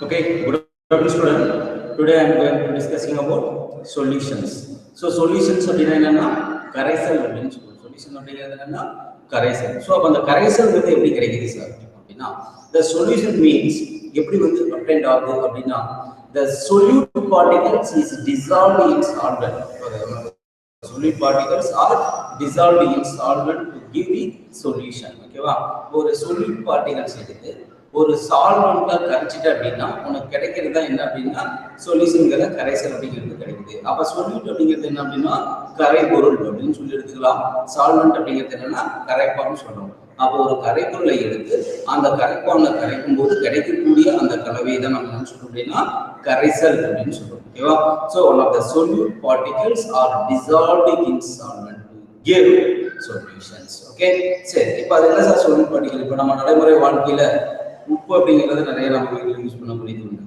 Okay, good afternoon, student. Today I am going to discussing about solutions. So solutions அப்படினா என்னன்னா கரைசல் அப்படினு சொல்றோம். சொல்யூஷன் அப்படிங்கிறது என்னன்னா கரைசல். So அப்ப அந்த கரைசல் வந்து எப்படி கிடைக்குது சார் அப்படினா the solution means எப்படி வந்து obtained ஆகுது அப்படினா the solute particles is dissolved in solvent. Solute particles are dissolved in solvent to give the solution. ஓகேவா? ஒரு solute particles எடுத்து ஒரு சால்வெண்ட்ல கரைச்சிட்ட அப்படின்னா உனக்கு கிடைக்கிறது தான் என்ன அப்படின்னா சொல்யூஷன்கிற கரைசல் அப்படிங்கிறது கிடைக்குது. அப்ப சொல்யூட் அப்படிங்கிறது என்ன அப்படின்னா கரைபொருள் அப்படின்னு சொல்லி எடுத்துக்கலாம். சால்வெண்ட் அப்படிங்கிறது என்னன்னா கரைப்பான்னு சொல்றோம். அப்போ ஒரு கரைப்பொருளை எடுத்து அந்த கரைப்பான்ல கரைக்கும் போது கிடைக்கக்கூடிய அந்த கலவையை தான் நம்ம என்ன சொல்றோம் அப்படின்னா கரைசல் அப்படின்னு சொல்றோம். ஓகேவா? So one of the solute particles are dissolved in solvent to give solutions. Okay, சரி. இப்போ அது என்ன சார் solute particle? இப்போ நம்ம நடைமுறை வாழ்க்கையில உப்பு அப்படிங்கிறது நிறைய நம்ம வீட்டில் யூஸ் பண்ணக்கூடியது உண்டு.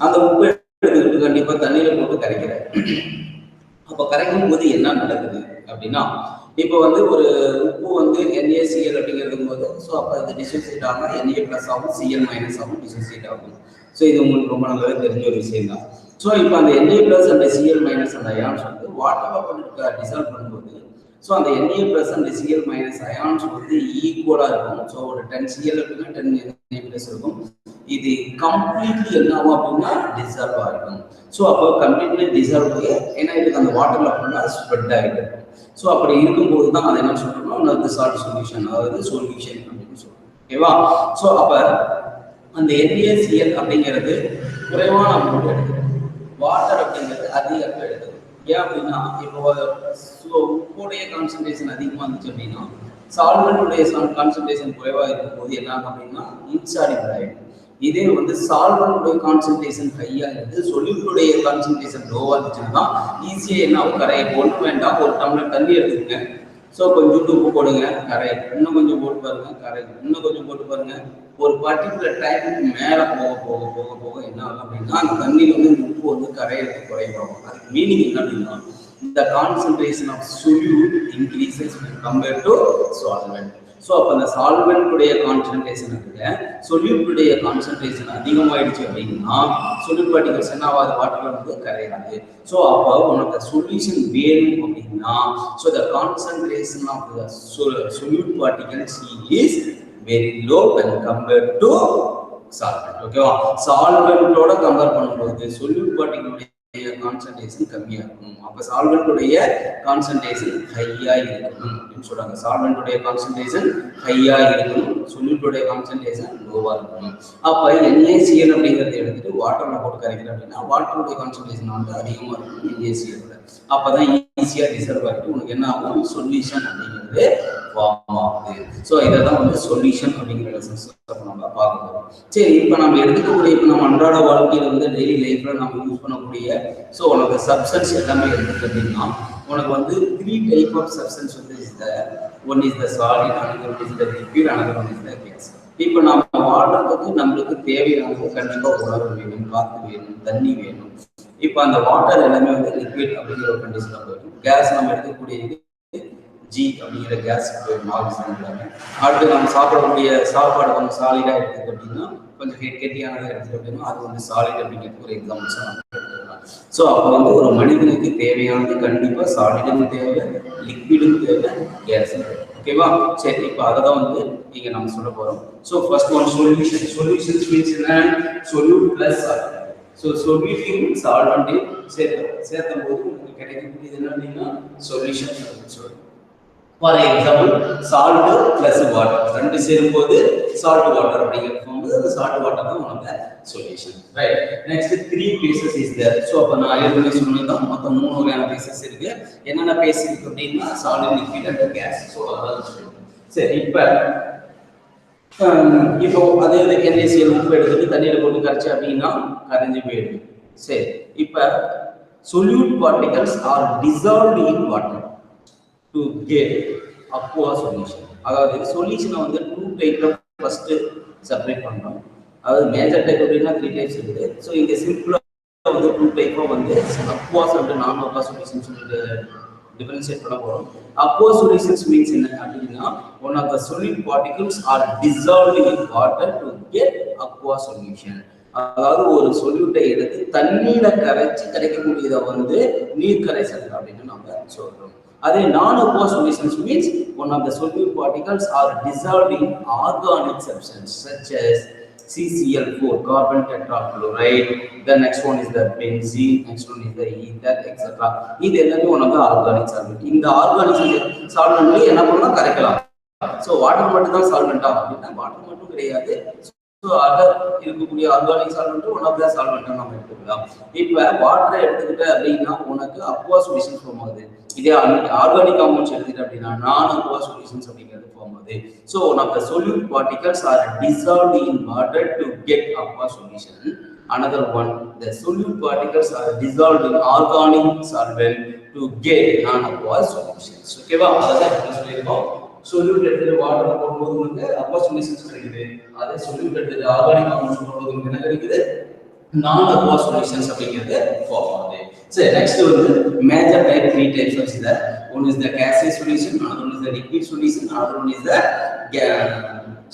அந்த உப்பு எடுத்துக்கிட்டு கண்டிப்பா தண்ணியில போட்டு கரைக்கிறேன். அப்போ கரைக்கும் போது என்ன நடக்குது அப்படின்னா இப்போ வந்து ஒரு உப்பு வந்து NaCl அப்படிங்கிறது போது ஸோ அப்போ அது டிசோசியேட் ஆகும், Na + ஆகும், Cl- ஆகும், டிசோசியேட் ஆகும். ஸோ இது உங்களுக்கு ரொம்ப நல்லாவே தெரிஞ்ச ஒரு விஷயம் தான். ஸோ இப்போ அந்த Na+ and Cl- அந்த அயான்ஸ் வந்து வாட்டர்ல போட்டு டிசால்வ் பண்ணும்போது ஸோ அந்த Na+ and Cl- அயான்ஸ் வந்து ஈக்குவலா இருக்கும். ஸோ ஒரு 10 Cl அப்படின்னா 10 Na+ இருக்கும். இது கம்ப்ளீட்லி என்ன ஆகும் அப்படின்னா டிசால்வ் ஆகிடும். ஸோ அப்போ கம்ப்ளீட்லி டிசால்வ் ஆகி ஏன்னா இதுக்கு அந்த வாட்டர்ல ஃபுல்லாக ஸ்ப்ரெட் ஆகிடும். ஸோ அப்படி இருக்கும்போது தான் அதை என்ன சொல்றோம்னா அது சால்ட் சொல்யூஷன், அதாவது சொல்யூஷன் அப்படின்னு சொல்றோம். ஓகேவா? ஸோ அப்போ அந்த NaCl அப்படிங்கிறது குறைவான அமௌண்ட் எடுக்குது, வாட்டர் அப்படிங்கிறது அதிக அளவு எடுக்குது. ஏன் அப்படின்னா இப்போ உப்புடைய கான்சன்ட்ரேஷன் அதிகமாக இருந்துச்சு அப்படின்னா சால்வெண்ட்டுடைய கான்சன்ட்ரேஷன் குறைவாக இருக்கும்போது என்ன ஆகும் அப்படின்னா இன்சால்யூபிள் ஆகிடும். இதே வந்து சால்வெண்ட்டுடைய கான்சன்ட்ரேஷன் ஹையாக இருந்து சொல்யூட்டுடைய கான்சன்ட்ரேஷன் லோவாக இருந்துச்சுன்னா ஈஸியாக என்ன ஆகும், கரையை ஒன்றும் வேண்டாம், ஒரு டம்ளர் தண்ணி எடுத்துக்கங்க. ஸோ கொஞ்சம் உப்பு போடுங்க, கரை, இன்னும் கொஞ்சம் போட்டு பாருங்க, கரை, இன்னும் கொஞ்சம் போட்டு பாருங்க. ஒரு பர்டிகுலர் டைமுக்கு மேலே போக போக போக போக என்ன ஆகும் அப்படின்னா அந்த தண்ணியில் வந்து உப்பு வந்து கரையிறது குறைவாகும். அதுக்கு மீனிங் என்ன அப்படின்னா the concentration of solute increases when compared to solvent. So அப்போ அந்த சால்வெண்ட்டுடைய கான்சன்ட்ரேஷன் இருக்குல்ல, சொல்யூட்டுடைய கான்சன்ட்ரேஷன் அதிகமாயிடுச்சு அப்படின்னா சொல்யூட் பார்ட்டிகல்ஸ் என்ன ஆகாது, வாட்டர்ல வந்து கரையாது. ஸோ அப்போ உனக்கு சொல்யூஷன் வேணும் அப்படின்னா so the concentration of the solute particles is very low when compared to solvent. ஓகேவா? சால்வெண்ட்டோட கம்பேர் பண்ணும்போது சொல்யூட் பார்ட்டிகளுடைய கான்சன்ட்ரேஷன் கம்மியா இருக்கும். அப்ப சால்வெண்ட்டுடைய கான்சன்ட்ரேஷன் ஹையா இருக்கணும் அப்படின்னு சொல்றாங்க. சால்வெண்ட்டுடைய கான்சன்ட்ரேஷன் ஹையா இருக்கணும், சொல்யூட்டுடைய கான்சன்ட்ரேஷன் லோவா இருக்கணும். அப்ப NaCl அப்படிங்கறத எடுத்துட்டு வாட்டர்ல போட்டு கரைக்கிறோம் அப்படின்னா வாட்டருடைய கான்சன்ட்ரேஷன் வந்து அதிகமா இருக்கும் NaCl. அப்பதான் ஈஸியா டிசல்வ் ஆகிட்டு உனக்கு என்ன ஆகும், சொல்யூஷன் அப்படிங்கிறது ஃபார்ம் ஆகுது. ஸோ இதான் வந்து சொல்யூஷன் அப்படிங்கிற லெசன்ஸ் நம்ம பார்க்கணும். சரி, இப்போ நம்ம எடுத்துக்கக்கூடிய இப்போ நம்ம அன்றாட வாழ்க்கையில வந்து டெய்லி லைஃப்ல நம்ம யூஸ் பண்ணக்கூடிய ஸோ உனக்கு சப்ஸ்டன்ஸ் எல்லாமே எடுத்துட்டு அப்படின்னா உனக்கு வந்து 3 டைப் ஆஃப் சப்ஸ்டன்ஸ் வந்து one is the solid, another is the liquid, another one is the gas. இப்போ நம்ம வாழ்றதுக்கு நம்மளுக்கு தேவையானது கண்டிப்பாக உணவு வேணும், காற்று வேணும், தண்ணி வேணும். இப்போ அந்த வாட்டர் எல்லாமே வந்து லிக்விட் அப்படிங்கிற ஒரு கண்டிஷன்ல போயிடும். கேஸ் நம்ம எடுக்கக்கூடியது G அப்படிங்கிற கேஸ் போயிடும் ஆக்சிஜன். அடுத்து நம்ம சாப்பிடக்கூடிய சாப்பாடு கொஞ்சம் சாலிடா எடுத்துக்கிட்டு அப்படின்னா கொஞ்சம் கெட்டியானதை எடுத்துக்கிட்டு அப்படின்னா அது வந்து சாலிட் அப்படிங்கிறது ஒரு எக்ஸாம்பிள்ஸ் நம்ம எடுத்துக்கலாம். ஸோ அப்போ வந்து ஒரு மனிதனுக்கு தேவையானது கண்டிப்பாக சாலிடும் தேவை, லிக்விடும் தேவை, கேஸும் தேவை. ஓகேவா? சரி, இப்போ அதை தான் வந்து இங்கே நம்ம சொல்ல போகிறோம். So first one solution. Solutions means என்ன, சொல்யூட் பிளஸ் சால்வெண்ட். ஸோ சொல்யூட்டையும் சால்வெண்ட்டையும் சேர்த்தும் போது உங்களுக்கு கிடைக்கக்கூடியது என்ன அப்படின்னா சொல்யூஷன் அப்படின்னு சொல்லுவோம். For example salt plus water ரெண்டு சேரும்போது சால்ட் வாட்டர் அப்படிங்கிறது அந்த சால்ட் வாட்டர் தான் உனக்கு solution. Right. Next 3 phases is there. So அப்போ நான் ஏற்கனவே சொன்னதான் மொத்தம் 3 வகையான பேசஸ் இருக்கு. என்னென்ன பேஸ் இருக்கு அப்படின்னா solid, liquid and gas. So அதான் சொல்லுவோம். சரி, இப்போ அதே NaCl உப்பு எடுத்துட்டு தண்ணியில போட்டு கரைச்சி அப்படின்னா கரைஞ்சி போயிடுது. சரி, இப்போ solute particles are dissolved in water to get aqueous solution. அதாவது சொல்யூஷனை வந்து 2 டைப்ல ஃபர்ஸ்ட் செப்பரேட் பண்றோம். அதாவது மேஜர் டைப் அப்படின்னா 3 டைப்ஸ் இருக்குது. ஸோ இங்க சிம்பிளா வந்து 2 டைப்பா வந்து aqueous and non aqueous solutions சொல்லிட்டு டிஃபரன்ஷியேட் பண்ண போறோம். aqueous solutions means என்ன அப்படின்னா one of the solute particles are dissolved in water to get aqueous solution. அதாவது ஒரு சொல்யூட்டை எடுத்து தண்ணீரை கரைச்சி கிடைக்கக்கூடியதை வந்து நீர் கரைசல் அப்படின்னு நம்ம சொல்றோம். அதே non-aqueous solutions means one of the solute particles are dissolved in organic substance such as CCl4, carbon tetrachloride. The next one is the benzene, next one is the ether, etc. இது எல்லாமே one of the organic solvent. இந்த organic solvent என்ன பண்ணலாம், கரைக்கலாம். So water மட்டும் தான் சால்வெண்டா அப்படின்னா water மட்டும் கிடையாது. ஸோ அதர் இருக்கக்கூடிய organic solvent one of the சால்வெண்டா நம்ம எடுத்துக்கலாம். இப்போ வாட்டரை எடுத்துக்கிட்ட அப்படின்னா உனக்கு அக்வா சொல்யூஷன்ஸ் ஃபார்ம் ஆகுது. இதே ஆர்கானிக் காம்பவுண்ட்ஸ் எடுத்துக்கிட்ட அப்படின்னா நான் அக்வா சொல்யூஷன்ஸ் அப்படிங்கிறது ஃபார்ம் ஆகுது. So one of the solute particles are dissolved in water to get aqua solution. Another one, the solute particles are dissolved in organic solvent to get non-aqueous solutions. ஓகேவா? அதான் என்ன சொல்லிருக்கோம், solute எடுத்து water போடும்போது உங்களுக்கு aqueous solutions கிடைக்குது. அதே solute எடுத்து organic compounds போடும்போது உங்களுக்கு என்ன கிடைக்குது, non-aqueous solutions அப்படிங்கிறது ஃபார்ம் ஆகுது. சரி, நெக்ஸ்ட் வந்து major type 3 types of is there. One is the gaseous solution, another one is the liquid solution, another one is the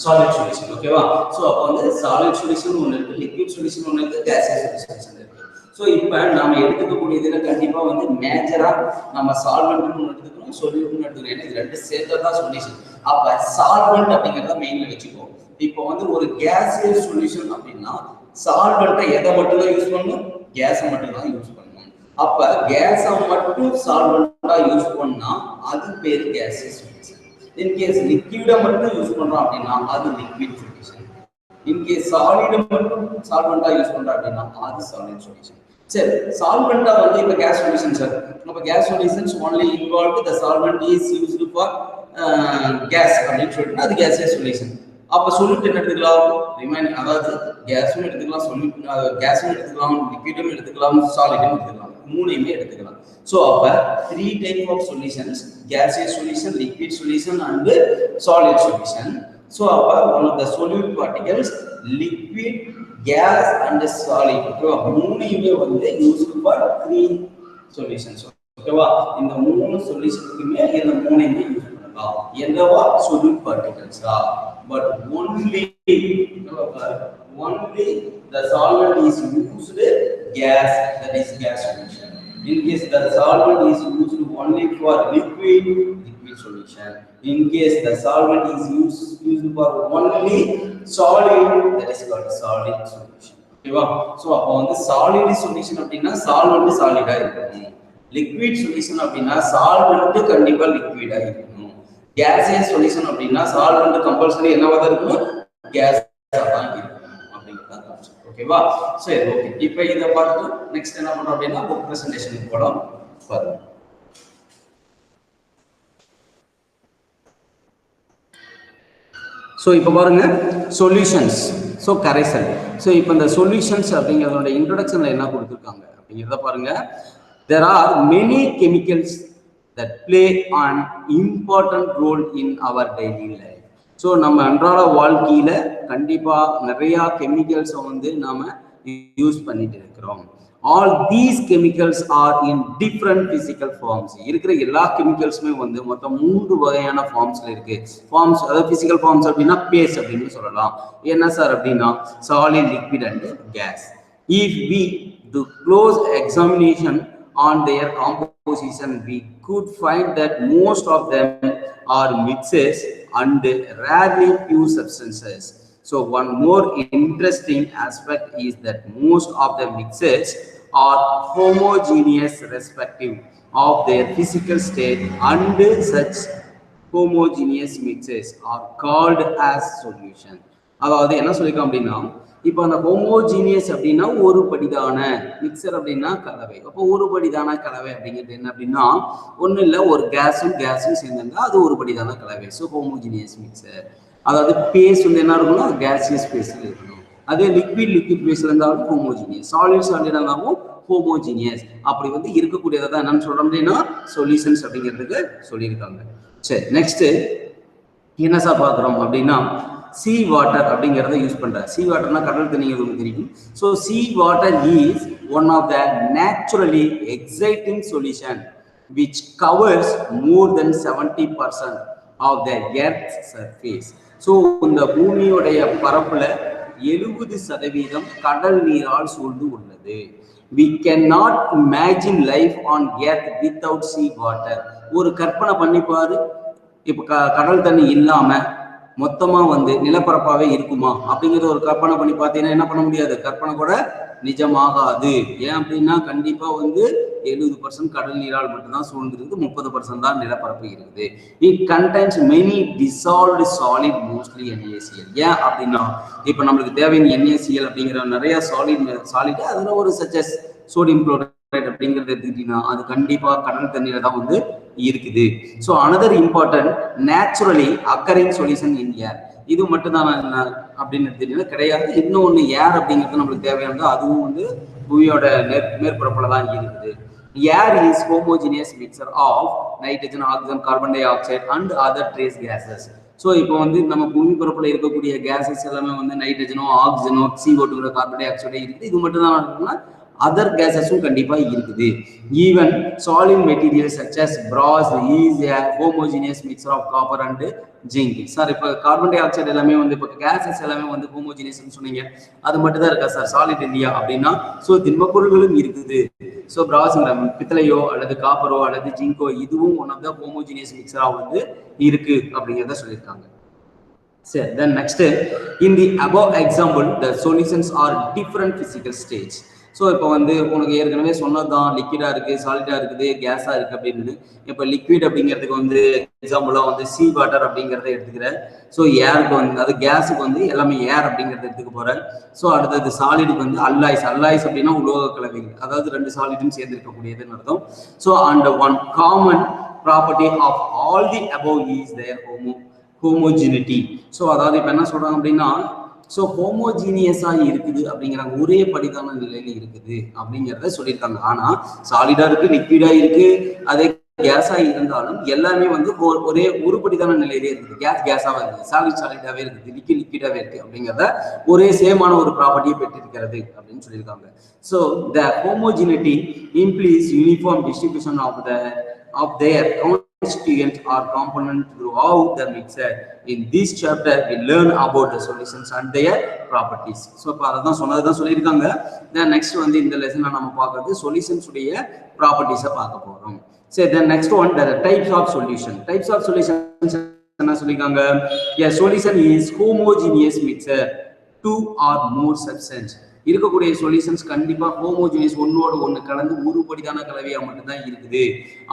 solid solution. ஓகேவா? சோ அப்ப வந்து solid solution ஒன்னு இருக்கு, liquid solution ஒன்னு இருக்கு, gaseous solution இருக்கு. So இப்போ நாம எடுத்துக்கக்கூடியதுல கண்டிப்பா வந்து மேஜரா நம்ம சால்வெண்ட் ஒன்னு எடுத்துக்கணும், சொல்யூட்னு எடுத்துக்கணும். ஏன்னா இது ரெண்டு சேர்த்தா தான் சொல்யூஷன். அப்ப சால்வெண்ட் அப்படிங்கறத மெயின்ல வெச்சுக்கோ. இப்போ வந்து ஒரு gaseous solution அப்படினா சால்வெண்ட்டை எதை மட்டும் தான் யூஸ் பண்ணணும், கேஸை மட்டும் தான் யூஸ் பண்ணணும். அப்ப கேஸை மட்டும் சால்வெண்டா யூஸ் பண்ணா அது பேர் gaseous solution. In case liquid மட்டும் யூஸ் பண்றோம் அப்படினா அது liquid solution. In case solid மட்டும் சால்வெண்டா யூஸ் பண்றோம் அப்படினா அது solid solution. சரி, சால்வெண்டா வந்து இப்ப gas solution சார். அப்ப gas solutions only involved the solvent is used for gas அப்படின்னு சொல்லிட்டு அது gaseous solution. அப்ப சொல்யூட் என்ன எடுத்துக்கலாம், ரிமைன் அதாவது கேஸும் எடுத்துக்கலாம், சொல்யூட் கேஸும் எடுத்துக்கலாம், லிக்விடும் எடுத்துக்கலாம், சாலிடும் எடுத்துக்கலாம், மூணையுமே எடுத்துக்கலாம். சோ அப்ப 3 type of solutions, gaseous solution, liquid solution and solid solution. So அப்ப one of the solute particles, liquid, gas and solid, ஓகேவா, மூணையுமே வந்து used for 3 solutions. ஓகேவா, இந்த மூணு சொல்யூஷனுக்குமே இந்த மூணையுமே யூஸ் பண்ணலாம். என்னவா, solute particles தான். But only the solvent is used gas, that is gas solution. In case the solvent is used only for liquid solution. In case the solvent is used for only solid, that is called solid solution. ஓகேவா? So அப்ப வந்து solid solution அப்படினா solvent சாலிடா இருக்கணும். liquid solution அப்படினா solvent கண்டிப்பா லிக்விடா இருக்கணும். gaseous solution அப்படினா solvent compulsory என்னவா தான் இருக்கணும், கேஸா தான் இருக்கணும் அப்படிங்கறத கான்செப்ட். ஓகேவா? சரி, ஓகே. இப்போ இத பார்த்துட்டு நெக்ஸ்ட் என்ன பண்றோம் அப்படினா புக் பிரசன்டேஷனுக்கு போலாம். பாருங்க. சோ இப்போ பாருங்க சொல்யூஷன்ஸ். சோ கரைசல். சோ இப்போ இந்த சொல்யூஷன்ஸ் அப்படிங்கறதோட இன்ட்ரோடக்ஷன்ல என்ன கொடுத்திருக்காங்க அப்படிங்கறத பாருங்க. There are many chemicals that play an important role in our daily life. So நம்ம அன்றாட வாழ்க்கையில கண்டிப்பா நிறைய கெமிக்கல்ஸ் வந்து நாம யூஸ் பண்ணிட்டு இருக்கிறோம். All these chemicals are in different physical forms. இருக்கிற எல்லா கெமிக்கல்ஸ்மே வந்து மொத்தம் 3 வகையான ஃபார்ம்ஸ்ல இருக்கு. ஃபார்ம்ஸ் அதாவது physical forms அப்படினா பேஸ் அப்படினு சொல்லலாம். என்ன சார் அப்படினா solid, liquid and gas. If we do close examination on their composition, we could find that most of them are mixes and rarely pure substances. So one more interesting aspect is that most of the mixes are homogeneous respective of their physical state, and such homogeneous mixes are called as solution. அதாவது என்ன சொல்லிருக்கோம் அப்படின்னா, இப்போ அந்த homogeneous அப்படின்னா ஒரு படிதான, mixer அப்படின்னா கலவை. அப்போ ஒரு படிதான கலவை அப்படிங்கிறது என்ன அப்படின்னா ஒன்றும் இல்லை, ஒரு கேஸும் சேர்ந்தாங்க, அது ஒரு படிதான கலவை. So homogeneous mixer. அதாவது பேஸ் வந்து என்ன இருக்கணும்னா கேசியஸ் பேஸில் இருக்கணும். அதே லிக்விட் பேஸ்ல இருந்தாலும் ஹோமோஜீனியஸ், சாலிடாக இருந்தாலும் ஹோமோஜீனியஸ். அப்படி வந்து இருக்கக்கூடியதை தான் என்னன்னு சொல்றோம் அப்படின்னா சொல்யூஷன்ஸ் அப்படிங்கிறதுக்கு சொல்லியிருக்காங்க. சரி, நெக்ஸ்ட் என்ன சார் பார்க்குறோம் அப்படின்னா சி வாட்டர் அப்படிங்கிறத யூஸ் பண்ற. சி வாட்டர்னா கடல் தண்ணி தெரியும். So sea water is one of the naturally exciting solution which covers more than 70% of the earth surface. So இந்த பூமியோடைய பரப்புல 70% கடல் நீரால் சூழ்ந்து உள்ளது. We cannot imagine life on earth without sea water. ஒரு கற்பனை பண்ணி பாரு, இப்ப கடல் தண்ணி இல்லாம மொத்தமா வந்து நிலப்பரப்பாவே இருக்குமா அப்படிங்கிறத ஒரு கற்பனை பண்ணி பார்த்தீங்கன்னா என்ன பண்ண முடியாது, கற்பனை கூட நிஜமாகாது. ஏன் அப்படின்னா கண்டிப்பா வந்து 70% கடல் நீரால் மட்டும்தான் சூழ்ந்திருக்கு, 30% தான் நிலப்பரப்பு இருக்குது. It contains many dissolved solid mostly NaCl. ஏன் அப்படின்னா இப்ப நம்மளுக்கு தேவையான NaCl அப்படிங்கிற நிறைய சாலிட் அதுல ஒரு சச்சஸ் சோடியம் குளோரைட் அப்படிங்கிறது எடுத்துக்கிட்டீங்கன்னா அது கண்டிப்பா கடல் தண்ணீரை தான் வந்து இருக்குது. So another important naturally occurring solution in air. இது மட்டும் தான் அப்படின்னு எடுத்துக்கிட்டீங்கன்னா கிடையாது. இன்னொன்று ஏர் அப்படிங்கிறது நம்மளுக்கு தேவையானது, அதுவும் வந்து பூமியோட மேற்பரப்புல தான் இருக்குது. Air is homogeneous mixture of nitrogen, oxygen, carbon dioxide and other trace gases. So இப்போ வந்து நம்ம பூமி பரப்புல இருக்கக்கூடிய கேசஸ் எல்லாமே வந்து நைட்ரஜனோ, ஆக்சிஜனோ, CO2, கார்பன் டை ஆக்சைடோ இருக்குது. இது மட்டும் தான் இருக்குன்னா அதர் கேசஸும் கண்டிப்பா இருக்குது. Even solid material such as brass is a homogeneous mixture of copper and zinc. Sir இப்போ கார்பன் டை ஆக்சைடு எல்லாமே வந்து இப்போ கேசஸ் எல்லாமே வந்து ஹோமோஜினியஸ்னு சொன்னீங்க, அது மட்டும் தான் இருக்கா சார் சாலிட் இல்லையா அப்படின்னா, ஸோ திண்ம பொருள்களும் இருக்குது. ஸோ பிராஸ்ங்கிற பித்தளையோ அல்லது காப்பரோ அல்லது ஜிங்கோ இதுவும் ஒன் ஆஃப் த ஹோமோஜினியஸ் மிக்சரா வந்து இருக்கு அப்படிங்கிறத சொல்லியிருக்காங்க. சரி, then next in the above example the solutions are different physical stage. So இப்போ வந்து உனக்கு ஏற்கனவே சொன்னது தான், லிக்விடா இருக்கு, சாலிடா இருக்குது, கேஸா இருக்கு அப்படின்னு. இப்போ லிக்விட் அப்படிங்கிறதுக்கு வந்து எக்ஸாம்பிளா வந்து சீ வாட்டர் அப்படிங்கிறத எடுத்துக்கிறேன். ஸோ ஏருக்கு வந்து அது கேஸுக்கு வந்து எல்லாமே ஏர் அப்படிங்கிறத எடுத்துக்க போறேன். ஸோ அடுத்தது சாலிடுக்கு வந்து அல்லாய்ஸ். அல்லாய்ஸ் அப்படின்னா உலோக கலவைகள், அதாவது ரெண்டு சாலிடும் சேர்ந்து இருக்கக்கூடியதுன்னு அர்த்தம். So and one common property of all the above is there homogeneity. So அதாவது இப்போ என்ன சொல்றாங்க அப்படின்னா, ஸோ ஹோமோஜீனியஸா இருக்குது அப்படிங்கிறாங்க, ஒரே படிதான நிலையில இருக்குது அப்படிங்கிறத சொல்லியிருக்காங்க. ஆனா சாலிடா இருக்கு, லிக்விடா இருக்கு, அதே கேஸா இருந்தாலும் எல்லாமே வந்து ஒரே ஒரு படிதான நிலையிலே இருக்குது. கேஸ் கேஸாவே இருக்குது, சாலிட் சாலிடாவே இருக்குது, லிக்விட் லிக்விடாவே இருக்கு அப்படிங்கிறத ஒரே சேமான ஒரு ப்ராப்பர்ட்டியை பெற்றிருக்கிறது அப்படின்னு சொல்லியிருக்காங்க. So the homogeneity implies uniform distribution of their constituent or component throughout the mixer. In this chapter we learn about the solutions and their properties. So இப்ப அதான் சொன்னதுதான் சொல்லியிருக்காங்க. Then next வந்து இந்த லெசன்ல நம்ம பார்க்கிறது சொல்யூஷன்ஸ் உடைய ப்ராப்பர்ட்டிஸை பார்க்க போறோம். சரி, then next one the types of solution. Types of solutions என்ன சொல்லிருக்காங்க? A solution is homogeneous mixture two or more substance. இருக்கக்கூடிய சொல்யூஷன்ஸ் கண்டிப்பா ஹோமோஜினியஸ், ஒன்னோட ஒண்ணு கலந்து ஒரு படிதான கலவையா மட்டும்தான் இருக்குது.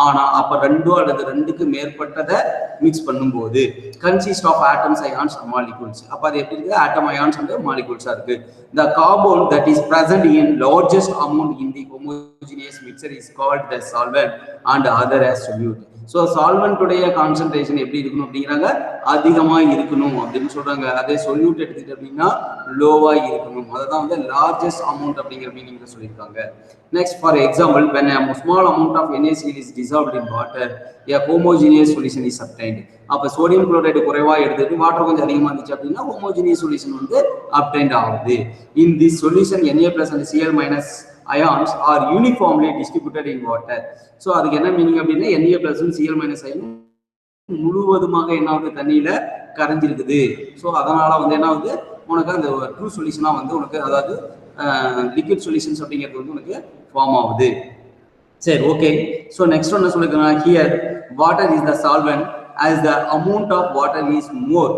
ஆனா அப்ப ரெண்டோ அல்லது ரெண்டுக்கு மேற்பட்டதை மிக்ஸ் பண்ணும்போது consist of atoms, ions, molecules. அப்ப அது எப்படி இருக்கு? ஆட்டம், அயான்ஸ் அண்ட் மாலிகூல்ஸா இருக்கு. The carbon that is present in largest amount in the homogeneous mixture is called the solvent and other as solute. So சால்வெண்ட்டுடைய கான்சன்ட்ரேஷன் எப்படி இருக்கணும் அப்படிங்கிறாங்க, அதிகமா இருக்கணும் அப்படின்னு சொல்றாங்க. அதே சொல்யூட் எடுத்துக்கிட்டு அப்படின்னா லோவா இருக்கணும். அதுதான் வந்து லார்ஜஸ்ட் அமௌண்ட் அப்படிங்கிற மீனிங்ல சொல்லியிருக்காங்க. Next for example when a small amount of NaCl is dissolved in water a homogeneous solution is obtained. அப்ப சோடியம் குளோரைடு குறைவா எடுத்துட்டு வாட்டர் கொஞ்சம் அதிகமா இருந்துச்சு அப்படின்னா ஹோமோஜினியஸ் சொல்யூஷன் வந்து அப்டைன்ட் ஆகுது. In this solution Na plus and Cl minus ions are uniformly distributed in water. So அதுக்கு என்ன மீனிங் அப்படின்னா Na plus Cl minus ion முழுவதுமாக என்ன ஆகுது, தண்ணியில கரைஞ்சிருக்குது. ஸோ அதனால வந்து என்ன ஆகுது, உனக்கு அந்த ட்ரூ சொல்யூஷனா வந்து உனக்கு, அதாவது லிக்விட் சொல்யூஷன்ஸ் அப்படிங்கிறது வந்து உனக்கு ஃபார்ம் ஆகுது. சரி, ஓகே. ஸோ நெக்ஸ்ட் ஒன்று சொல்லிருக்காங்க, here water is the solvent as the amount of water is more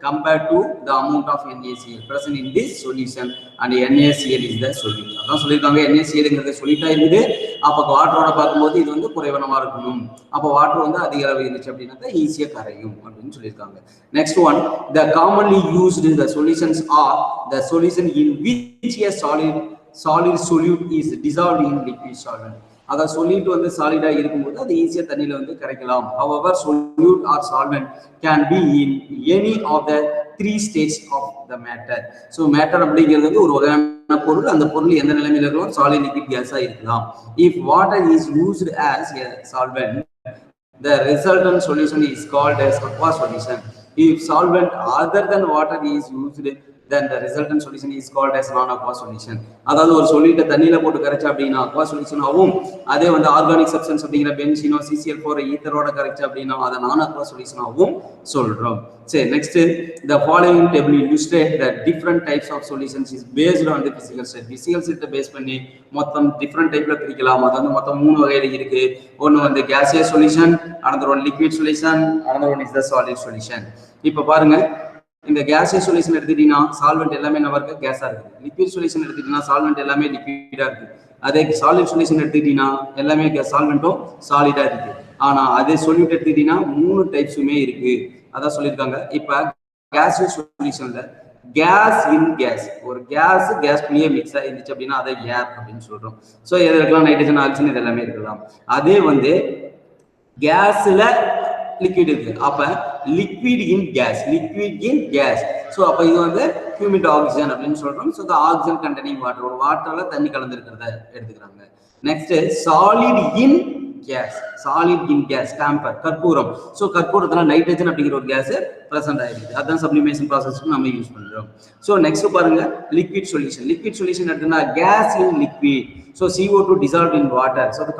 compared to the amount of NaCl present in this solution and NaCl is the solute. அதான் சொல்லியிருக்காங்க, NaClங்கிறது சொல்லிட்டா இருக்குது. அப்போ வாட்டரோட பார்க்கும்போது இது வந்து குறைவனமா இருக்கணும். அப்போ வாட்டர் வந்து அதிக அளவு இருந்துச்சு அப்படின்னா ஈஸியா கரையும் அப்படின்னு சொல்லியிருக்காங்க. Next one the commonly used the solutions are the solution in which a solid solute is dissolved in liquid solvent. அதாவது சொல்யூட் வந்து சாலிடா இருக்கும்போது அது ஈஸியா தண்ணியில வந்து கரைக்கலாம். However solute or solvent can be in any of the three stages of the matter. So matter அப்படிங்கிறது வந்து ஒரு வகையான பொருள், அந்த பொருள் எந்த நிலைமையில இருக்கலாம், சாலிட், லிக்விட், கேஸா இருக்கலாம். If water is used as a solvent the resultant solution is called as aqua solution. If solvent other than water is used then the resultant solution is called as non-aqueous solution. அதாவது ஒரு சொல்யூட்டை தண்ணியில போட்டு கரைச்சா அப்படின்னா aqueous solution ஆகும். அதே வந்து organic substance அப்படிங்கிற பென்சீனோ CCl4 ஈத்தரோட கரைச்சா அப்படின்னா அதை non-aqueous solution ஆகும் சொல்றோம். சரி, next the following table illustrate the different types of solutions is based on the physical state. physical state phase பண்ணி மொத்தம் different typeல பிரிக்கலாம். அது வந்து மொத்தம் 3 வகையில இருக்கு. ஒன்னு வந்து gaseous solution, another one liquid solution, another one is the solid solution. இப்போ பாருங்க, இந்த gaseous solution எடுத்துட்டீங்கன்னா சால்வெண்ட் எல்லாமே என்ன இருக்கு? கேஸா இருக்கு. liquid solution எடுத்துட்டீங்கன்னா சால்வெண்ட் எல்லாமே லிக்விடா இருக்கு. அதே solid solution எடுத்துட்டீங்கன்னா எல்லாமே சால்வெண்ட்டும் சாலிடா இருக்கு. ஆனா அதே solute எடுத்துட்டீங்கன்னா 3 டைப்ஸுமே இருக்கு. அதான் சொல்லியிருக்காங்க. இப்ப gaseous solutionல கேஸ் இன் கேஸ், ஒரு கேஸ்க்குள்ளேயே மிக்ஸ் ஆயிருந்துச்சு அப்படின்னா அதை ஏர் அப்படின்னு சொல்றோம். ஸோ எது இருக்கலாம்? நைட்ரஜன், ஆக்சிஜன் இது எல்லாமே இருக்கலாம். அதே வந்து கேஸ்ல லிக்விட் இருக்கு, அப்ப லிக்விட் இன் கேஸ். ஸோ அப்ப இது வந்து ஹியூமிட் ஆக்சிஜன் அப்படின்னு சொல்றோம். ஸோ ஆக்சிஜன் கண்டெய்னிங் வாட்டர், ஒரு வாட்டர்ல தண்ணி கலந்து இருக்கிறத எடுத்துக்கிறாங்க. நெக்ஸ்ட் சாலிட் இன் கேஸ், டேம்பர், கற்பூரம். ஸோ கற்பூரத்துல நைட்ரஜன் அப்படிங்கிற ஒரு கேஸ் பிரசன்ட் ஆயிருக்கு. அதான் சப்ளிமேஷன் ப்ராசஸ்க்கு நம்ம யூஸ் பண்றோம். ஸோ நெக்ஸ்ட் பாருங்க, லிக்விட் சொல்யூஷன் எடுத்தா gas in liquid. So CO2 dissolved in water. So அது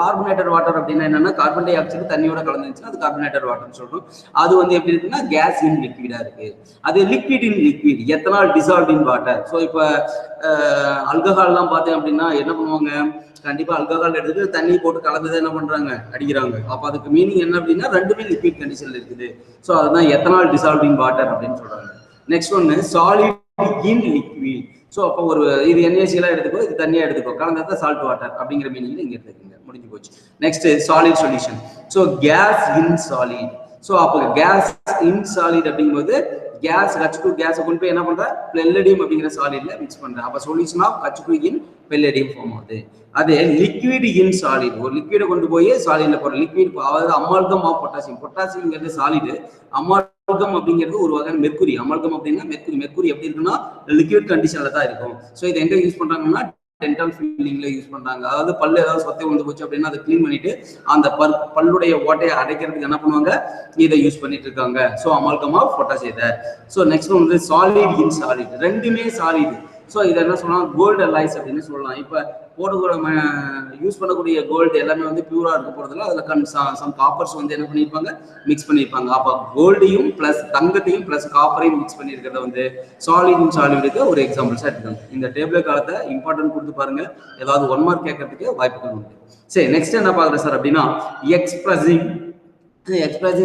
கார்பனேட்டட் வாட்டர் அப்படின்னா என்னன்னா கார்பன் டை ஆக்சைடு தண்ணியோட கலந்துச்சுன்னா அது கார்பனேட்டட் வாட்டர்னு சொல்றோம். அது வந்து எப்படி இருக்குன்னா கேஸ் இன் லிக்விடா இருக்கு. அது liquid in liquid, ethanol dissolved in water. So இப்போ ஆல்கஹால்லாம் பார்த்தேன் அப்படின்னா என்ன பண்ணுவாங்க? கண்டிப்பா ஆல்கஹால் எடுத்துட்டு தண்ணி போட்டு கலந்ததை என்ன பண்றாங்க? அடிக்கிறாங்க. அப்ப அதுக்கு மீனிங் என்ன அப்படின்னா ரெண்டுமே லிக்விட் கண்டிஷன்ல இருக்குது. ஸோ அதுதான் எத்தனால் dissolved in water அப்படின்னு சொல்றாங்க. நெக்ஸ்ட் ஒன்னு சாலிட் இன் லிக்விட். ஸோ அப்போ ஒரு இது NaCl எல்லாம் எடுத்துக்கோ, இது தண்ணியா எடுத்துக்கோ, கலந்தா சால்ட் வாட்டர் அப்படிங்கிற மீனிங்ல இங்க எடுத்துக்கோங்க. முடிஞ்சு போச்சு. Next solid solution. So gas in solid. So அப்போ கேஸ் இன் சாலிட் அப்படிங்கும்போது கேஸ் H2 கேஸை கொண்டு போய் என்ன பண்ற? பெல்லடியம் அப்படிங்கிற சாலிட்ல மிக்ஸ் பண்ற. அப்ப solution of H2 in palladium form ஆகுது. அதே லிக்விட் இன் சாலிட், ஒரு லிக்விடை கொண்டு போய் சாலிட்ல போற லிக்விட், அதாவது அமால்கம் ஆஃப் பொட்டாசியம்ங்கிறது சாலிட், அமால்கம் அப்படிங்கிறது ஒரு வகை மெர்க்குரி. அமால்கம் அப்படின்னா மெர்க்குரி எப்படி இருக்குன்னா லிக்விட் கண்டிஷன்ல தான் இருக்கும். ஸோ இதை எங்க யூஸ் பண்றாங்கன்னா டென்டல் ஃபீலிங்ல யூஸ் பண்றாங்க. அதாவது பல்லு ஏதாவது சொத்தை வந்து போச்சு அப்படின்னா அதை கிளீன் பண்ணிட்டு அந்த பல்லுடைய ஓட்டையை அடைக்கிறதுக்கு என்ன பண்ணுவாங்க? இதை யூஸ் பண்ணிட்டு இருக்காங்க. ஸோ அமால்கம் ஆஃப் பொட்டாசியத்தை. ஸோ நெக்ஸ்ட் வந்து சாலிட் இன் சாலிட், ரெண்டுமே சாலிட். ஸோ இதை என்ன சொல்லலாம்? கோல்டு அலாய்ஸ் அப்படின்னு சொல்லலாம். இப்போ போடக்கூடிய யூஸ் பண்ணக்கூடிய கோல்டு எல்லாமே வந்து பியூரா இருக்க போறதுல அதுல சம் காப்பர்ஸ் வந்து என்ன பண்ணியிருப்பாங்க? மிக்ஸ் பண்ணியிருப்பாங்க. அப்போ கோல்டையும் பிளஸ் தங்கத்தையும் பிளஸ் காப்பரையும் மிக்ஸ் பண்ணியிருக்கிறத வந்து சாலிட் இன் சாலிடுக்கு ஒரு எக்ஸாம்பிள்ஸா எடுத்துக்காங்க. இந்த டேபிள் காலத்தை இம்பார்ட்டன்ட் கொடுத்து பாருங்க, ஏதாவது 1 மார்க் கேட்கறதுக்கு வாய்ப்புகள் உண்டு. சரி, நெக்ஸ்ட் என்ன பாக்குறேன் சார் அப்படின்னா expressing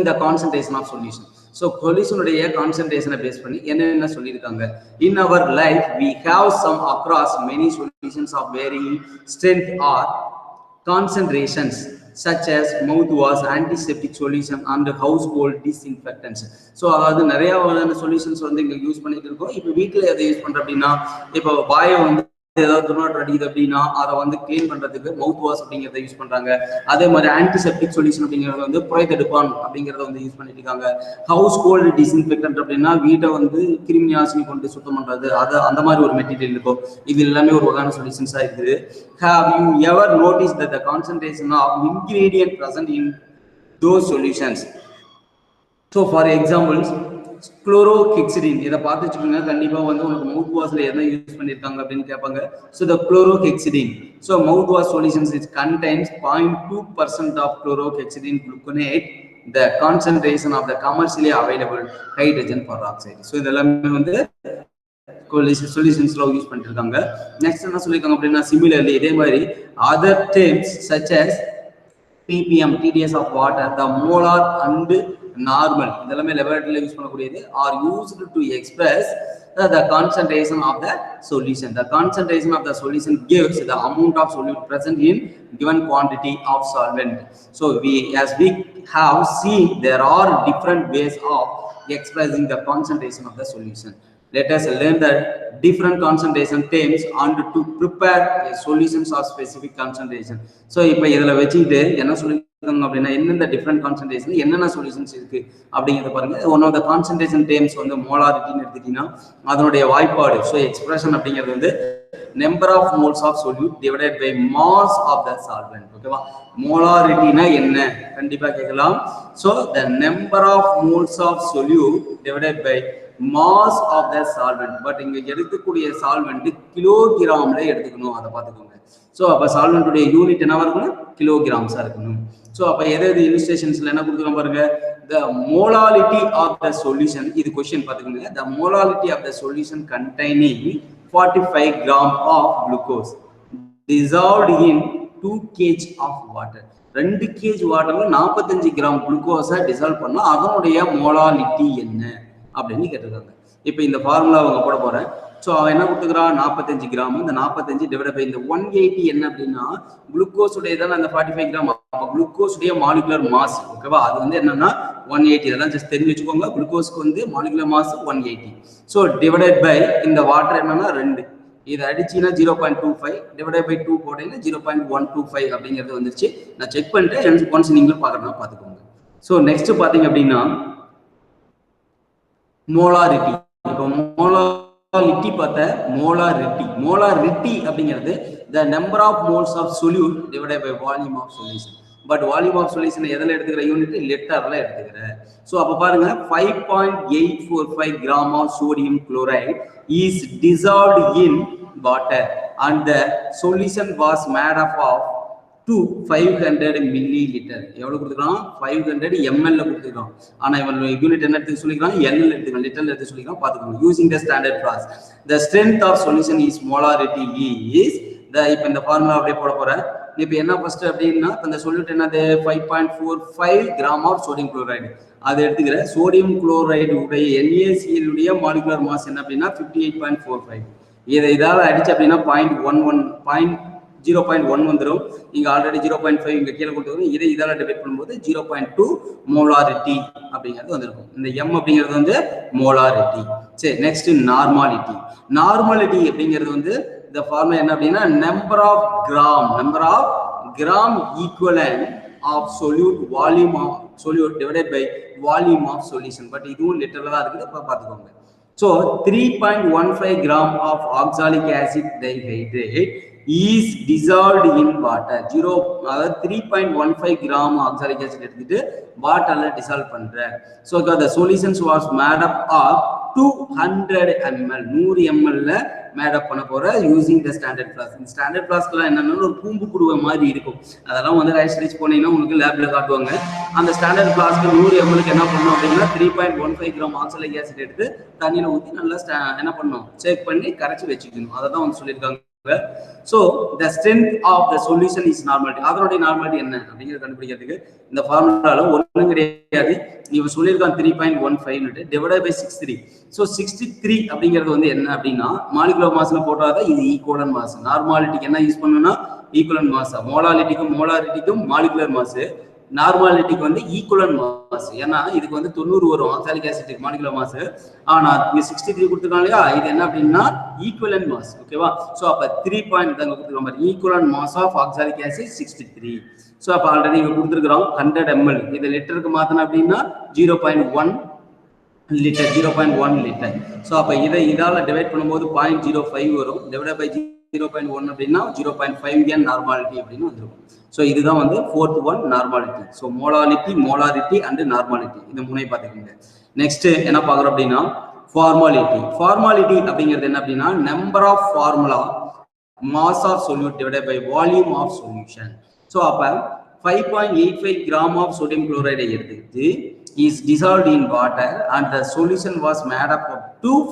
the concentration of solution. So சொல்யூஷனுடைய கான்சன்ட்ரேஷனை பேஸ் பண்ணி என்னென்ன சொல்லியிருக்காங்க? In our life we have some across many solutions of varying strength or concentrations such as mouthwash, antiseptic solution and household disinfectants. So அதாவது நிறைய சொல்யூஷன்ஸ் வந்து இங்க யூஸ் பண்ணிட்டு இருக்கோம். இப்போ வீட்டில் எதை யூஸ் பண்றோம் அப்படின்னா, இப்போ வாயை வந்து ஏதாவது துர்நாற்றம் அடிக்குது அப்படின்னா அதை வந்து கிளீன் பண்றதுக்கு மவுத் வாஷ் அப்படிங்கிறத யூஸ் பண்றாங்க. அதே மாதிரி ஆன்டிசெப்டிக் சொல்யூஷன் அப்படிங்கிறது வந்து புரைத்தடுப்பான் அப்படிங்கிறத வந்து யூஸ் பண்ணிட்டு இருக்காங்க. ஹவுஸ் ஹோல்டு டிஸ்இன்ஃபெக்டன்ட் அப்படின்னா வீட்டை வந்து கிருமி நாசினி கொண்டு சுத்தம் பண்றது, அது அந்த மாதிரி ஒரு மெட்டீரியல் இருக்கும். இது எல்லாமே ஒரு வகையான சொல்யூஷன்ஸா இருக்குது. Have you ever noticed that the concentration of ingredient present in those solutions? So for examples, குளோரோஹெக்சிடின், இதை பார்த்து வச்சுக்கோங்க. கண்டிப்பா வந்து உங்களுக்கு மவுத் வாஷ்ல என்ன யூஸ் பண்ணிருக்காங்க அப்படின்னு கேட்பாங்க. So the chlorhexidine. So mouthwash solutions it contains 0.2% of chlorhexidine gluconate, the concentration of the commercially available hydrogen peroxide. So இதெல்லாமே வந்து சொல்யூஷன்ஸ்ல யூஸ் பண்ணிருக்காங்க. நெக்ஸ்ட் என்ன சொல்லிருக்காங்க அப்படின்னா, சிமிலர்லி இதே மாதிரி other terms such as ppm, TDS of water, the molar and normal, இதெல்லாமே லெபரட்டரியில use பண்ணக்கூடியது, are used to express the concentration of the solution. The concentration of the solution gives the amount of solute present in given quantity of solvent. So as we have seen, there are different ways of expressing the concentration of the solution. Let us learn the different concentration terms and to prepare solutions of specific concentration. So இப்போ இதில் வச்சுக்கிட்டு என்ன சொல்லியிருக்காங்க அப்படின்னா, எந்தெந்த different concentration என்னென்ன solutions இருக்கு அப்படிங்கிறத பாருங்க. One of the concentration terms வந்து மோலாரிட்டின்னு எடுத்துக்கிட்டீங்கன்னா அதனுடைய வாய்ப்பாடு, ஸோ எக்ஸ்பிரஷன் அப்படிங்கிறது வந்து number of moles of solute divided by mass of the solvent. ஓகேவா? மோலாரிட்டினா என்ன கண்டிப்பா கேட்கலாம். So the number of moles of solute divided by mass of the solvent. But இங்க எடுக்கக்கூடிய சால்வெண்ட் கிலோகிராம்ல எடுத்துக்கணும், அதை பார்த்துக்கோங்க. ஸோ அப்போ சால்வெண்ட்டுடைய யூனிட் என்னவா இருக்கணும், கிலோகிராம்ஸா இருக்கணும். ஸோ அப்போ எது இல்லுஸ்ட்ரேஷன்ஸ்ல என்ன கொடுக்குறோம் பாருங்க, the molality of the solution. இது கொஸ்டின் பார்த்துக்கோங்க. The molality of the solution containing 45 gram of glucose dissolved in 2 kg of water. 2 kg வாட்டர்ல 45 கிராம் குளுக்கோஸை டிசால்வ் பண்ணா அதனுடைய மோலாலிட்டி என்ன அப்படின்னு கேட்டிருக்காங்க. இப்போ இந்த ஃபார்முலா அவங்க போட போறேன். ஸோ அவன் என்ன கொடுத்துக்கிறான், 45 கிராம். இந்த 45 டிவைட் பை இந்த 180 என்ன அப்படின்னா குளுக்கோஸ் உடைய தான் அந்த 45 கிராம். அப்போ குளுக்கோஸ் உடைய மாலிகுலர் மாஸ், ஓகேவா, அது வந்து என்னன்னா 180. இதெல்லாம் ஜஸ்ட் தெரிஞ்சு வச்சுக்கோங்க. குளுக்கோஸ்க்கு வந்து molecular mass 180. So divided by இந்த வாட்டர் என்னன்னா 2. இதை அடிச்சுன்னா 0.25 டிவைட் பை 2 போட்டீங்கன்னா 0.125 அப்படிங்கிறது வந்துருச்சு. நான் செக் பண்ணிட்டு ஒன்ஸ் நீங்களும் பார்க்கறதா பார்த்துக்கோங்க. ஸோ நெக்ஸ்ட் பார்த்தீங்க அப்படின்னா மோலாரிட்டி. இப்போ மோலாரிட்டி பார்த்த மோலாரிட்டி அப்படிங்கிறது the number of moles of solute divide by volume of solution. But volume of solution எதில் எடுத்துக்கிற யூனிட், லிட்டர்ல எடுத்துக்கிறேன். ஸோ அப்போ பாருங்க 5.845 gram of sodium chloride is dissolved in water and the solution was made up of 500 milliliter. எவ்வளவு கொடுத்துக்கலாம், 500 ml கொடுத்துக்கலாம். ஆனா இவன் யூனிட் என்ன எடுத்து சொல்லிக்கிறான், L எடுத்துக்கலாம், லிட்டர்ல எடுத்து சொல்லிக்கிறான். பாத்துக்கோங்க. using the standard flask the strength of solution is molarity is the. இப்போ இந்த ஃபார்முலா அப்படியே போட போறேன். இப்போ என்ன ஃபர்ஸ்ட் அப்படின்னா இந்த சொல்யூட் என்னது 5.45 கிராம் ஆஃப் சோடியம் குளோரைடு. அதை எடுத்துக்கிற சோடியம் குளோரைடு உடைய NaCl உடைய மாலிகுலர் மாஸ் என்ன அப்படின்னா 58.45. இதால அடிச்சு அப்படின்னா 0.1 வந்துடும். இங்க ஆல்ரெடி 0.5 இங்க கீழே கொடுத்துருக்கோம். இதால டிவைட் பண்ணும்போது 0.2 மோலாரிட்டி அப்படிங்கிறது வந்திருக்கும். இந்த M அப்படிங்கிறது வந்து மோலாரிட்டி. சரி, நெக்ஸ்ட் நார்மாலிட்டி அப்படிங்கிறது வந்து இந்த ஃபார்முலா என்ன அப்படின்னா number of gram equivalent of solute volume of solute divided by volume of solution. But இதுவும் லிட்டர்ல தான் இருக்குது, பார்த்துக்கோங்க. So 3.15 gram of oxalic acid dihydrate is dissolved in water. அதாவது 3.15 கிராம் ஆக்சாலிக் ஆசிட் எடுத்துட்டு வாட்டர்ல டிசால்வ் பண்றேன். So the solutions was made up of 200 ml 100 ml made up பண்ண போற யூசிங் த ஸ்டாண்டர்ட் ஃபிளாஸ்க். இந்த ஸ்டாண்டர்ட் ஃபிளாஸ்க்லாம் என்னன்னா ஒரு பூம்பு குடுவை மாதிரி இருக்கும். அதெல்லாம் வந்து ரைஸ் ரீச் போனீங்கன்னா உங்களுக்கு லேப்ல காட்டுவாங்க. அந்த ஸ்டாண்டர்ட் ஃபிளாஸ்க் 100 ml என்ன பண்ணணும் அப்படின்னா 3.15 கிராம் ஆக்சாலிக் ஆசிட் எடுத்து தண்ணியில ஊற்றி நல்லா என்ன பண்ணணும், சேக் பண்ணி கரைச்சி வச்சுக்கணும். அதை தான் வந்து சொல்லியிருக்காங்க. So the strength of the solution is normality. அதனுடைய நார்மாலிட்டி என்ன அப்படிங்கிறத கண்டுபிடிக்கிறதுக்கு இந்த ஃபார்முலால ஒன்றும் கிடையாது. இவன் சொல்லியிருக்கான் 3.15 டிவைட் பை 63. ஸோ 63 அப்படிங்கிறது வந்து என்ன அப்படின்னா மாலிகுலர் மாஸ்ல போட்டாதான் இது ஈக்குவலன்ட் மாஸ். நார்மாலிட்டிக்கு என்ன யூஸ் பண்ணணும்னா ஈக்குவலன்ட் மாஸ். மோலாரிட்டிக்கும் மாலிகுலர் மாஸ். நார்மாலிட்டிக்கு வந்து ஈக்குவலன்ட் மாஸ். ஏன்னா இதுக்கு வந்து 90 வரும் ஆக்சாலிக் ஆசிட் மாலிகுலர் மாஸ். ஆனா இங்க 63 கொடுத்துருக்காங்க இல்லையா, இது என்ன அப்படின்னா ஈக்குவலன்ட் மாஸ். ஓகேவா? ஸோ அப்ப 3 பாயிண்ட் தாங்க கொடுத்துருக்காங்க. Equivalent mass of oxalic acid 63. So அப்ப ஆல்ரெடி இங்க கொடுத்துருக்கிறோம் 100 ml. இது லிட்டருக்கு மாத்தணும் அப்படின்னா 0.1 லிட்டர் 0.1 லிட்டர். ஸோ அப்ப இதால டிவைட் பண்ணும்போது 0.05 வரும். டிவைட் பை 0.1 அப்படின்னா 0.5 நார்மாலிட்டி அப்படின்னு வந்துருக்கும். ஸோ இதுதான் வந்து 4th one normality. So molarity and normality இந்த மூணை பார்த்துக்கோங்க. நெக்ஸ்ட் என்ன பார்க்குறோம் அப்படின்னா ஃபார்மாலிட்டி அப்படிங்கிறது என்ன அப்படின்னா number of formula mass of solute divided by volume of solution. So அப்போ 5.85 கிராம் ஆஃப் சோடியம் குளோரைடை எடுத்துக்கிட்டு is dissolved in water and the solution was made up of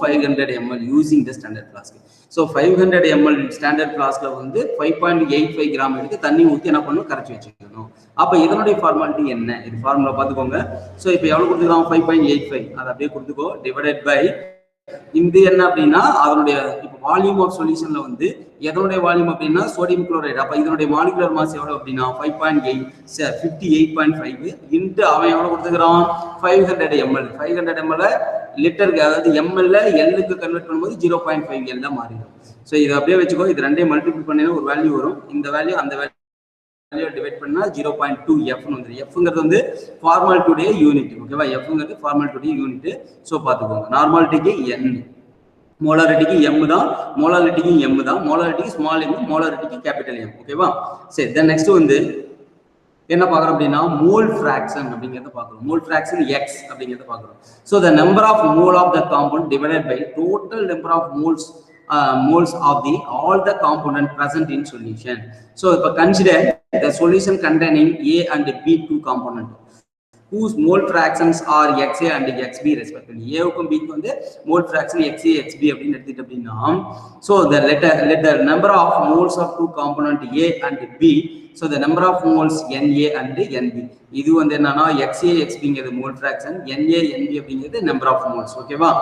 500 ml using the standard flask. So 500 ml standard flaskல வந்து 5.85 gram எடுத்து தண்ணி ஊற்றி என்ன பண்ணணும், கரைச்சி வச்சுக்கணும். அப்ப இதனுடைய ஃபார்மாலிட்டி என்ன, இது ஃபார்முலா பார்த்துக்கோங்க. ஸோ இப்போ எவ்வளவு கொடுத்துக்கலாம் 5.85, அதை அப்படியே கொடுத்துக்கோ. டிவைடட் பை இந்த என்ன அப்படின்னா அதனுடைய இப்போ வால்யூம் ஆஃப் சொல்யூஷன்ல வந்து எதனுடைய வால்யூம் அப்படின்னா சோடியம் குளோரைடு. அப்ப இதனுடைய மாலிகுலர் மாஸ் எவ்வளவு அப்படின்னா 58.5 இன்ட்டு அவன் எவ்வளவு கொடுத்துக்கிறான் 500 ml. 500 ml லிட்டருக்கு, அதாவது ml எல்லுக்கு கன்வெர்ட் பண்ணும்போது 0.5 எல் தான் மாறிடும். ஸோ இதை அப்படியே வச்சுக்கோ. இது ரெண்டையும் மல்டிபிள் பண்ணினா ஒரு வேல்யூ வரும். இந்த வேல்யூ அந்த வேல்யூ டிவைட் பண்ணா 0.2 F வந்துடும். Fங்கிறது வந்து ஃபார்மாலிட்டியுடைய யூனிட். ஓகேவா? Fங்கிறது ஃபார்மாலிட்டியுடைய யூனிட். ஸோ பார்த்துக்கோங்க. நார்மாலிட்டிக்கு N, மோலாரிட்டிக்கு M தான், மோலாரிட்டிக்கு M தான், மோலாரிட்டிக்கு ஸ்மால் M, மோலாரிட்டிக்கு கேபிட்டல் M. ஓகேவா? சரி, தென் நெக்ஸ்ட் வந்து என்ன பார்க்குறோம் அப்படின்னா மோல் ஃப்ராக்ஷன் அப்படிங்கிறத பார்க்குறோம். மோல் ஃப்ராக்ஷன் எக்ஸ் அப்படிங்கிறத பார்க்குறோம். So the number of mole of the compound divided by total number of moles of the all the component present in solution. So if consider the solution containing A and B two component whose mole fractions are XA and XB respectively. A க்கும் B க்கும் வந்து mole fraction XA XB அப்படினு எடுத்துட்டு அப்படினா so let the number of moles of two component A and B, so the number of moles NA and NB. இது வந்து என்னன்னா XA XBங்கிறது mole fraction, NA NB அப்படிங்கிறது number of moles. ஓகேவா?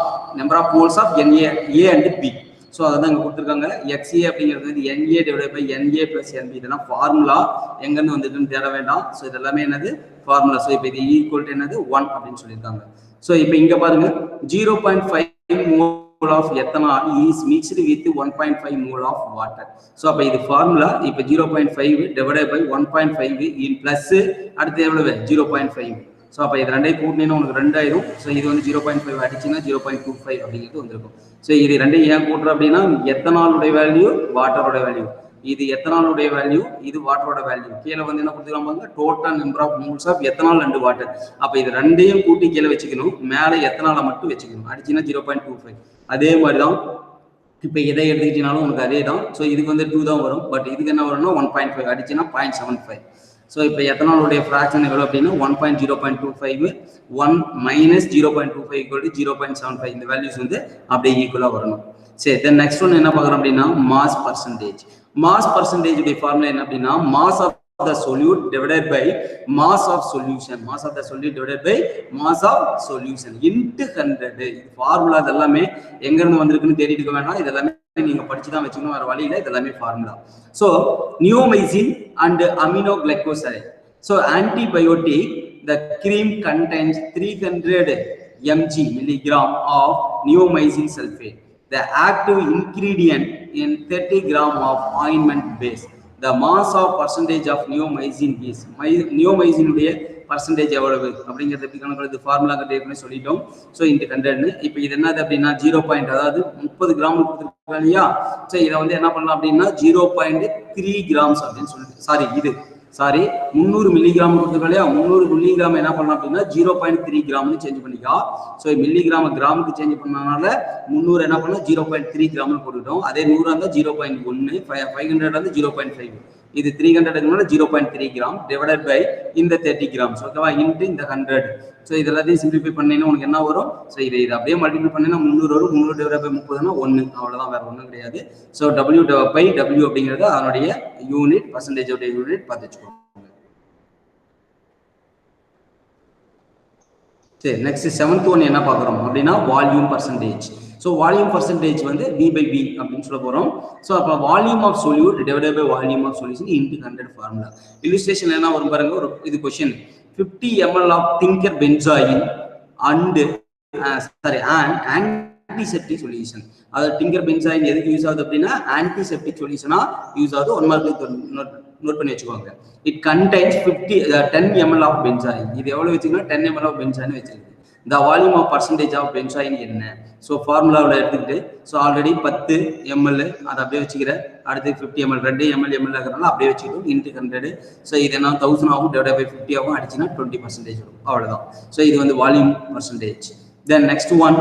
number of moles of NA A and B. ஸோ அதான் இங்கே கொடுத்துருக்காங்க. XA அப்படிங்கிறது வந்து NA divide by NA plus NB. இதெல்லாம் ஃபார்முலா எங்கேருந்து வந்துட்டுன்னு தேட வேண்டாம். ஸோ இதெல்லாமே என்னது ஃபார்முலா. ஸோ இப்போ இது ஈக்குவல் டு என்னது 1 அப்படின்னு சொல்லியிருக்காங்க. ஸோ இப்போ இங்கே பாருங்க 0.5 mole of ethanol is mixed with 1.5 mole of water. So அப்போ இது ஃபார்முலா. இப்போ 0.5 டிவைட் பை 1.5 இன் பிளஸ் அடுத்து எவ்வளவு 0.5. ஸோ அப்போ இது ரெண்டையும் கூட்டினீங்கன்னா உங்களுக்கு 2 ஆயிரும். ஸோ இது வந்து 0.5 அடிச்சுன்னா 0.25 அப்படிங்கிறது வந்திருக்கும். ஸோ இது ரெண்டையும் ஏன் கூட்டுறோம் அப்படின்னா எத்தனாலுடைய வேல்யூ வாட்டரோட வேல்யூ, இது எத்தனாலுடைய வேல்யூ இது வாட்டரோட வேல்யூ. கீழே வந்து என்ன கொடுத்துருக்காங்க total number of moles of ethanol and water. அப்போ இது ரெண்டையும் கூட்டி கீழே வச்சுக்கணும், மேலே எத்தனாலை மட்டும் வச்சுக்கணும். அடிச்சுன்னா 0.25. அதே மாதிரி தான் இப்போ இதை எடுத்துக்கிட்டீங்கனாலும் உங்களுக்கு அதே தான். ஸோ இதுக்கு வந்து 2 தான் வரும். பட் இதுக்கு என்ன வரும்னா 1.5 அடிச்சுன்னா 0.75. ஸோ இப்போ எத்தனாலுடைய ஃப்ராக்ஷன் எவ்வளோ அப்படின்னா 1.0.25 1 மைனஸ் 0.25 ஈக்குவல் டு 0.75. இந்த வேல்யூஸ் வந்து அப்படியே ஈக்குவலாக வரணும். சரி, தென் நெக்ஸ்ட் ஒன் என்ன பார்க்குறோம் அப்படின்னா மாஸ் பர்சன்டேஜ். மாஸ் பர்சன்டேஜ் உடைய ஃபார்முலா என்ன அப்படின்னா mass of the solute divided by mass of solution. Mass of the solute divided by mass of solution into 100. இது ஃபார்முலா இதெல்லாமே எங்க இருந்து வந்திருக்குன்னு தேடிட்டு இருக்க வேண்டாம். இதெல்லாமே நீங்க படிச்சு தான் வச்சுக்கணும், வேற வழி இல்லை. இதெல்லாமே formula. So neomycin and aminoglycoside. So antibiotic the cream contains 300 mg milligram of neomycin sulfate. The active ingredient in 30 gram of ointment base. The mass of percentage of neomycin is neomycin உடைய percentage எவ்வளவு அப்படிங்கிறது எப்படி கணக்கு formula ஏற்கனவே சொல்லிட்டோம். So இந்த 100 இப்போ இது என்னது அப்படின்னா 0. அதாவது 30 கிராம் கொடுத்துருக்காங்க இல்லையா. ஸோ இதை வந்து என்ன பண்ணலாம் அப்படின்னா 0.3 கிராம்ஸ் அப்படின்னு சொல்லிட்டு சாரி 300 மில்லிகிராம் கொடுத்துருக்கோம் இல்லையா. 300 மில்லிகிராம் என்ன பண்ணலாம் அப்படின்னா 0.3 கிராம்னு சேஞ்ச் பண்ணிக்கலாம். ஸோ மில்லிகிராம் கிராமுக்கு சேஞ்ச் பண்ணனால 300 என்ன பண்ணலாம் 0.3 கிராம்னு போட்டுக்கிட்டோம். அதே 100 இருந்தால் 0.1, 500 வந்து 0.5, இது 300 0.3 கிராம் டிவைடட் பை இந்த 30 கிராம்ஸ். ஓகேவா, இன்ட்டு இந்த 100. ஸோ இது எல்லாத்தையும் சிம்பிளிஃபை பண்ணீங்கன்னா உனக்கு என்ன வரும். ஸோ இதை அப்படியே மல்டிபிள் பண்ணினா 300 வரும். 300 டிவைட் பை 30னா 1, அவ்வளோதான், வேற ஒன்றும் கிடையாது. ஸோ W பை W அப்படிங்கிறது அதனுடைய யூனிட், பர்சன்டேஜோட யூனிட் பார்த்து வச்சுக்கோங்க. சரி, நெக்ஸ்ட் 7th ஒன் என்ன பார்க்குறோம் அப்படின்னா volume percentage. So volume percentage வந்து V/V அப்படின்னு சொல்ல போகிறோம். ஸோ அப்போ volume of solute divided by volume of solution into 100 formula. Illustration என்ன வரும் பாருங்க. ஒரு இது question 50 ml of tincture benzoin and antiseptic solution. அதாவது டிங்கர் பென்சாயின் எதுக்கு யூஸ் ஆகுது அப்படின்னா ஆன்டிசெப்டிக் சொல்யூஷனா யூஸ் ஆகுது. 1 மார்க் நோட் பண்ணி வச்சுக்கோங்க. It contains 10 ml of benzoin. இது எவ்வளவு வச்சுக்கணும் 10 ml ஆஃப் பென்சாயின் வச்சிருக்கு. இந்த volume of percentage of benzoin என்ன. ஸோ ஃபார்முலாவில் எடுத்துக்கிட்டு ஸோ ஆல்ரெடி 10 ml அதை அப்படியே வச்சுக்கிறேன். அடுத்து 50 ml 2 ml இருக்கிறனால அப்படியே வச்சுக்கிட்டோம் இன்ட்டு 100. ஸோ இது என்ன 1000 ஆகும் டிவைட் பை 50 ஆகும், அடிச்சுன்னா 20% வரும். அவ்வளோதான். ஸோ இது வந்து volume percentage. Then next one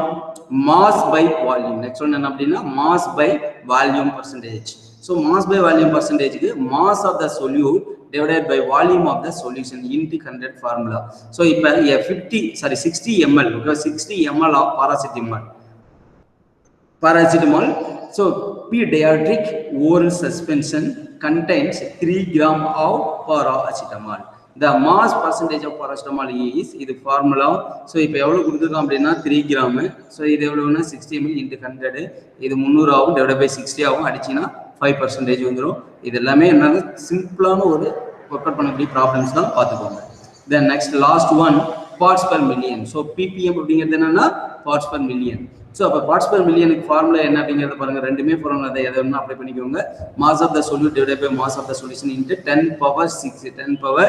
mass by volume. Next one என்ன அப்படின்னா mass by volume percentage. So mass by volume பர்சன்டேஜுக்கு mass of the solute divided by volume of the solution into 100 formula. So இப்போ 60 ml, okay, 60 ml of paracetamol. So pediatric oral suspension contains 3 gram of paracetamol. The mass percentage of paracetamol is இது formula. So இப்போ எவ்வளவு கொடுத்துருக்கோம் அப்படின்னா 3 gram. So இது எவ்வளவுன்னா 60 ml into 100. இது 300 ஆகும் divide by 60 ஆகும், அடிச்சுன்னா 5% வந்துடும். இது எல்லாமே என்னது சிம்பிளான ஒரு ஒர்க் அவுட் பண்ணக்கூடிய ப்ராப்ளம்ஸ் தான் பார்த்துக்கோங்க. Then next last one parts per million. So ppm அப்படிங்கிறது என்னன்னா பார்ட்ஸ் பர் மில்லியன். ஸோ அப்போ பார்ட்ஸ் பர் மில்லியனுக்கு ஃபார்முலா என்ன அப்படிங்கிறத பாருங்க. ரெண்டுமே ஃபார்முலா அதை எதை ஒன்று அப்ளை பண்ணிக்கோங்க. Mass of the solute divided by mass of the solution into 10⁻⁶.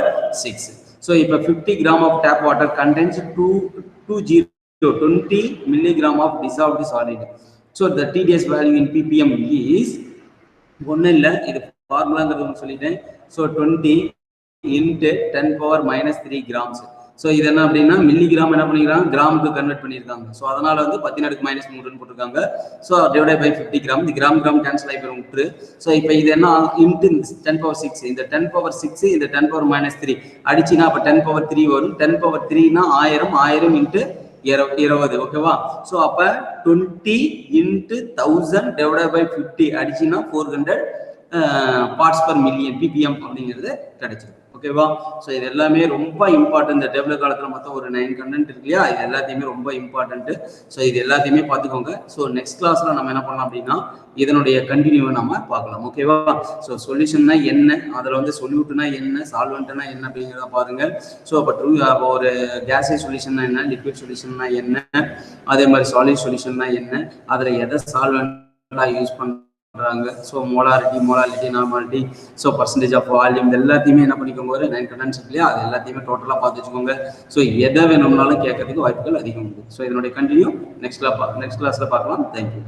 So இப்போ 50 கிராம் of tap water contains 20 milligram of dissolved solid. So the TDS value in ppm is ஒன்றும் இல்லை, இது ஃபார்முலாங்கிறது சொல்லிட்டேன். So 20 into 10 power minus 3 grams. So இது என்ன அப்படின்னா மில்லிகிராம் என்ன பண்ணிக்கிறாங்க கிராமுக்கு கன்வெர்ட் பண்ணியிருக்காங்க. ஸோ அதனால வந்து 10⁻³ போட்டிருக்காங்க. So divide by 50 gram. இந்த கிராம் கேன்சல் ஆகி போயிடும் விட்டுரு. ஸோ இப்போ இது என்ன இன்ட்டு 10⁻6 இந்த 10⁻6 இந்த 10⁻³ அடிச்சுன்னா அப்போ 10⁻3 வரும். 10⁻3னா 1000 இன்ட்டு 20 ஓகேவா. ஸோ அப்போ 20 இன்ட்டு 1000 டிவைட் பை 50 அடிச்சுன்னா 400 பார்ட்ஸ் பர் மில்லியன் ppm அப்படிங்கிறது கிடைச்சிருக்கு ஓகேவா. ஸோ இது எல்லாமே ரொம்ப இம்பார்ட்டன்ட். இந்த டேபிள் காலத்தில் மொத்தம் ஒரு 9 கண்டென்ட் இருக்கு இல்லையா, இது எல்லாத்தையுமே ரொம்ப இம்பார்ட்டன்ட். ஸோ இது எல்லாத்தையுமே பார்த்துக்கோங்க. ஸோ நெக்ஸ்ட் கிளாஸ்ல நம்ம என்ன பண்ணலாம் அப்படின்னா இதனுடைய கண்டினியூவை நம்ம பார்க்கலாம் ஓகேவா. ஸோ சொல்யூஷன்னா என்ன, அதில் வந்து சொல்யூட்னா என்ன, சால்வெண்ட்னா என்ன அப்படிங்கிறத பாருங்க. ஸோ அப்போ ஒரு கேஸியஸ் சொல்யூஷன்னா என்ன, லிக்விட் சொல்யூஷன்னா என்ன, அதே மாதிரி சாலிட் சொல்யூஷன்னா என்ன, அதில் எதை சால்வெண்ட்டாக யூஸ் பண்ணுறாங்க. So molarity normality, so percentage of volume எல்லாத்தையுமே என்ன பண்ணிக்கோங்க ஒரு 9 கண்டென்ட்ஸ் இல்லையா, அது எல்லாத்தையுமே டோட்டலாக பார்த்து வச்சுக்கோங்க. ஸோ எதை வேணும்னாலும் கேட்கறதுக்கு வாய்ப்புகள் அதிகம் உண்டு. ஸோ இதனுடைய கண்டினியூ நெக்ஸ்ட் கிளாஸில் பார்க்கலாம். தேங்க்யூ.